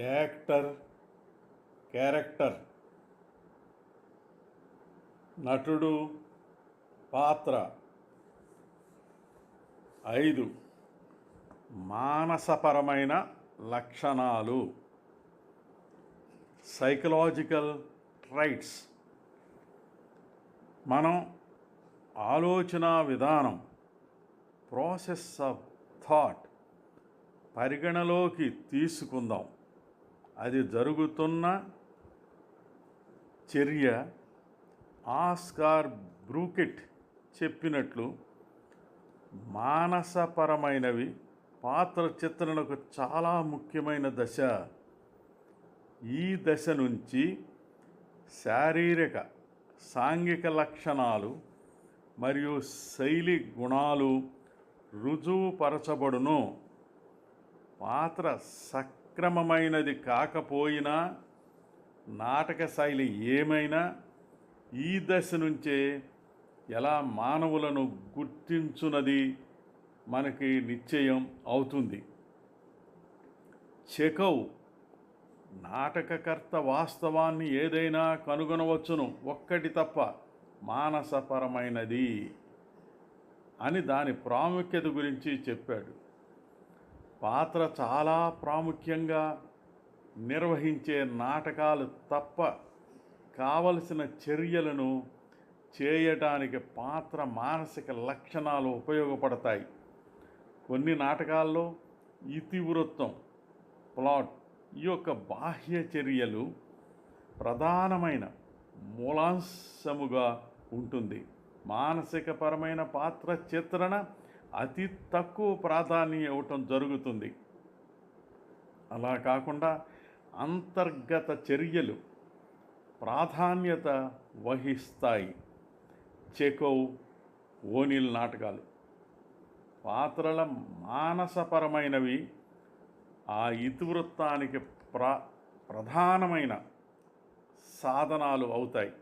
Actor, character, నటుడు, పాత్ర. 5 మానసపరమైన లక్షణాలు, సైకలాజికల్ ట్రైట్స్. మనం ఆలోచన విధానం, ప్రాసెస్ ఆఫ్ థాట్ పరిగణలోకి తీసుకుందాం. అది జరుగుతున్న చర్య. ఆస్కార్ బ్రూకెట్ చెప్పినట్లు మానసపరమైనవి పాత్ర చిత్రణకు చాలా ముఖ్యమైన దశ. ఈ దశ నుంచి శారీరక, సాంఘిక లక్షణాలు మరియు శైలి గుణాలు రుజువుపరచబడును. పాత్ర సక్రమమైనది కాకపోయినా, నాటక శైలి ఏమైనా ఈ దశ నుంచే ఎలా మానవులను గుర్తించున్నది మనకి నిశ్చయం అవుతుంది. చెకోవ్ నాటకకర్త వాస్తవాన్ని ఏదైనా కనుగొనవచ్చును, ఒక్కటి తప్ప, మానసపరమైనది అని దాని ప్రాముఖ్యత గురించి చెప్పాడు. పాత్ర చాలా ప్రాముఖ్యంగా నిర్వహించే నాటకాలు తప్ప కావలసిన చర్యలను చేయటానికి పాత్ర మానసిక లక్షణాలు ఉపయోగపడతాయి. కొన్ని నాటకాల్లో ఇతివృత్తం, ప్లాట్ యొక్క బాహ్య చర్యలు ప్రధానమైన మూలాంశముగా ఉంటుంది. మానసికపరమైన పాత్ర చిత్రణ అతి తక్కువ ప్రాధాన్యం ఇవ్వటం జరుగుతుంది. అలా కాకుండా అంతర్గత చర్యలు ప్రాధాన్యత వహిస్తాయి. చెకోవ్, ఓనిల్ నాటకాలు పాత్రల మానసపరమైనవి ఆ ఇతివృత్తానికి ప్రధానమైన సాధనాలు అవుతాయి.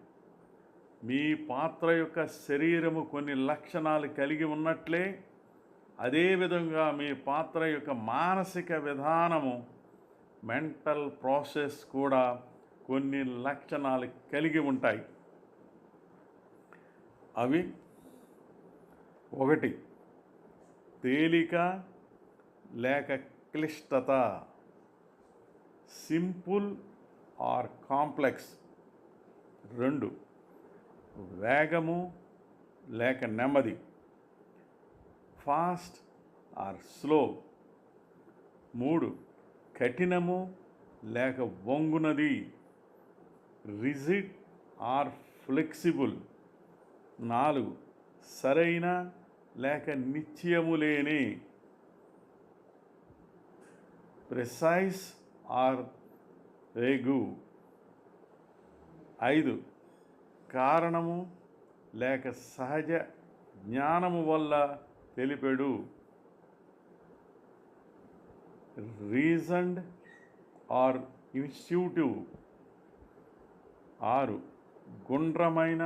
మీ పాత్ర యొక్క శరీరము కొన్ని లక్షణాలు కలిగి ఉన్నట్లే, అదేవిధంగా మీ పాత్ర యొక్క మానసిక విధానము, మెంటల్ ప్రాసెస్ కూడా కొన్ని లక్షణాలు కలిగి ఉంటాయి. అవి: 1 తేలిక లేక క్లిష్టత, సింపుల్ ఆర్ కాంప్లెక్స్. 2 వేగము లేక నెమ్మది, ఫాస్ట్ ఆర్ స్లో. 3 కఠినము లేక వంగునది, రిజిడ్ ఆర్ ఫ్లెక్సిబుల్. 4 సరైన లేక నిశ్చయము లేని, ప్రిసైజ్ ఆర్ వేగు. 5 కారణము లేక సహజ జ్ఞానము వల్ల తెలిపెడు, రీజన్డ్ ఆర్ ఇన్స్టిట్యూటివ్. 6 గుండ్రమైన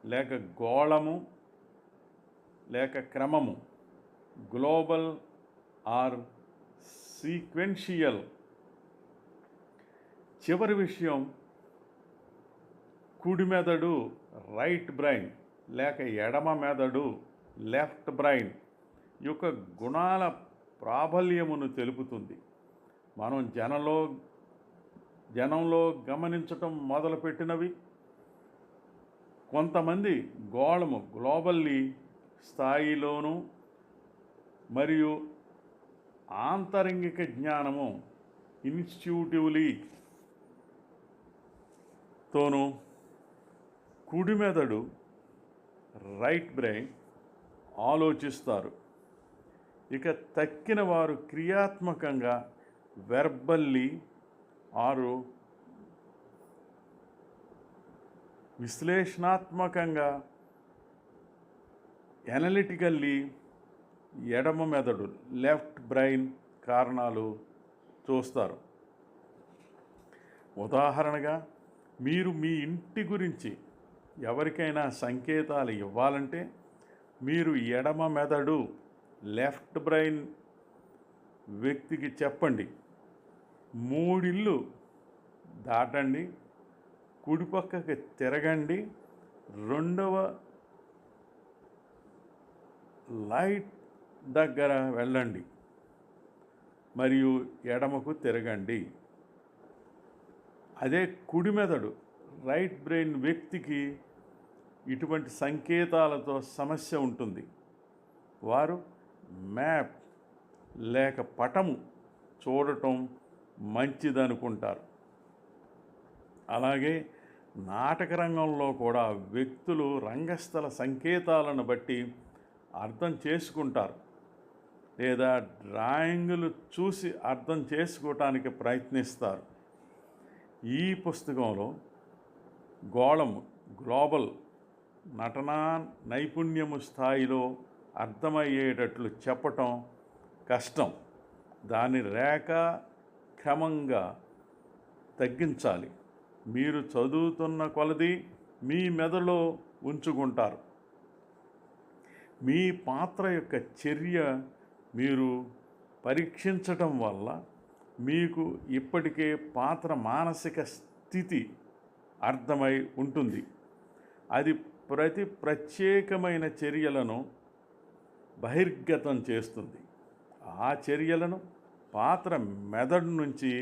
లేక గోళము లేక క్రమము, గ్లోబల్ ఆర్ సీక్వెన్షియల్. చివరి విషయం, కుడి మెదడు రైట్ బ్రెయిన్ లేక ఎడమ మెదడు లెఫ్ట్ బ్రెయిన్ యొక్క గుణాల ప్రాబల్యమును తెలుపుతుంది. మనం జనంలో గమనించటం మొదలుపెట్టినవి. కొంతమంది గోళము గ్లోబల్లీ స్థాయిలోను మరియు ఆంతరంగిక జ్ఞానము ఇన్స్టిట్యూటివ్లీ తోను, కుడి మెదడు రైట్ బ్రెయిన్ ఆలోచిస్తారు. ఇక తక్కిన వారు క్రియాత్మకంగా వెర్బల్లీ ఆరు విశ్లేషణాత్మకంగా ఎనలిటికల్లీ ఎడమ మెదడు లెఫ్ట్ బ్రెయిన్ కారణాలు చూస్తారు. ఉదాహరణగా, మీరు మీ ఇంటి గురించి ఎవరికైనా సంకేతాలు ఇవ్వాలంటే మీరు ఎడమ మెదడు లెఫ్ట్ బ్రెయిన్ వ్యక్తికి చెప్పండి. మూడిళ్ళు దాటండి, కుడి పక్కకి తిరగండి, రెండవ లైట్ దగ్గర వెళ్ళండి మరియు ఎడమకు తిరగండి. అదే కుడి మెదడు రైట్ బ్రెయిన్ వ్యక్తికి ఇటువంటి సంకేతాలతో సమస్య ఉంటుంది. వారు మ్యాప్ లేక పటము చూడటం మంచిదనుకుంటారు. అలాగే నాటక రంగంలో కూడా వ్యక్తులు రంగస్థల సంకేతాలను బట్టి అర్థం చేసుకుంటారు లేదా డ్రాయింగులు చూసి అర్థం చేసుకోవటానికి ప్రయత్నిస్తారు. ఈ పుస్తకంలో గ్లోబల్ నటనా నైపుణ్యము స్థాయిలో అర్థమయ్యేటట్లు చెప్పటం కష్టం. దాని రేఖ క్రమంగా తగ్గించాలి. మీరు చదువుతున్న కొలది మీ మెదడులో ఉంచుకుంటారు. మీ పాత్ర యొక్క చర్య మీరు పరీక్షించటం వల్ల మీకు ఇప్పటికే పాత్ర మానసిక స్థితి అర్థమై ఉంటుంది. అది ప్రతి ప్రత్యేకమైన చర్యలను బహిర్గతం చేస్తుంది. ఆ చర్యలను పాత్ర మెదడు నుంచి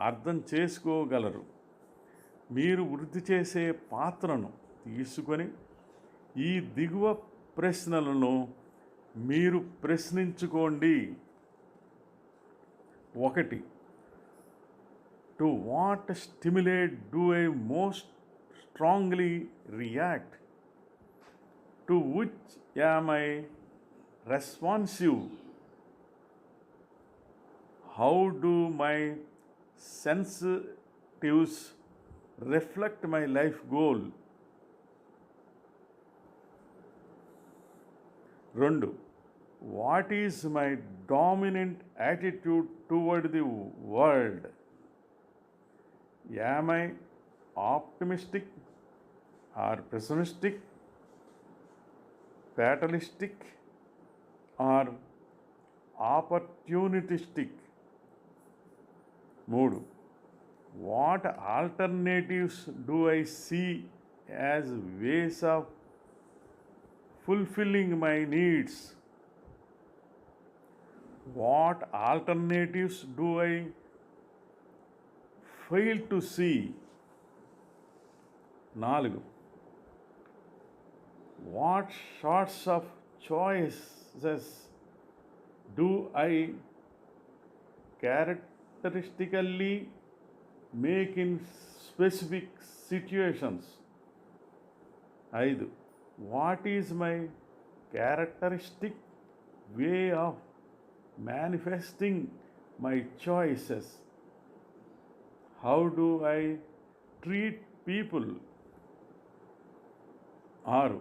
అర్థం చేసుకోగలరు. మీరు వృద్ధి చేసే పాత్రను తీసుకొని ఈ దిగువ ప్రశ్నలను మీరు ప్రశ్నించుకోండి. 1. To what stimulate do I most strongly react? To which am I responsive? How do my sensitives reflect my life goal? 2. What is my dominant attitude toward the world? Am I optimistic or pessimistic, fatalistic or opportunistic? 3. What alternatives do I see as ways of fulfilling my needs? What alternatives do I fail to see? 4. What sorts of choices do I characteristically make in specific situations? 5. What is my characteristic way of manifesting my choices? How do I treat people? 6.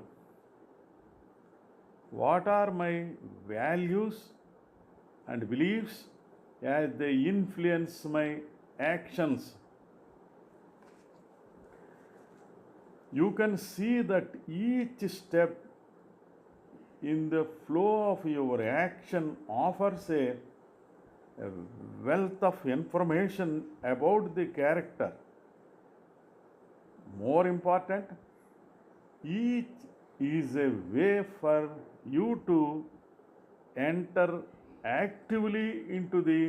What are my values and beliefs as they influence my actions? You can see that each step in the flow of your action offers a wealth of information about the character. More important, each is a way for you to enter actively into the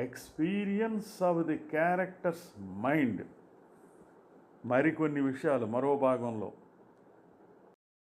experience of the character's mind. మరికొన్ని విషయాలు మరో భాగంలో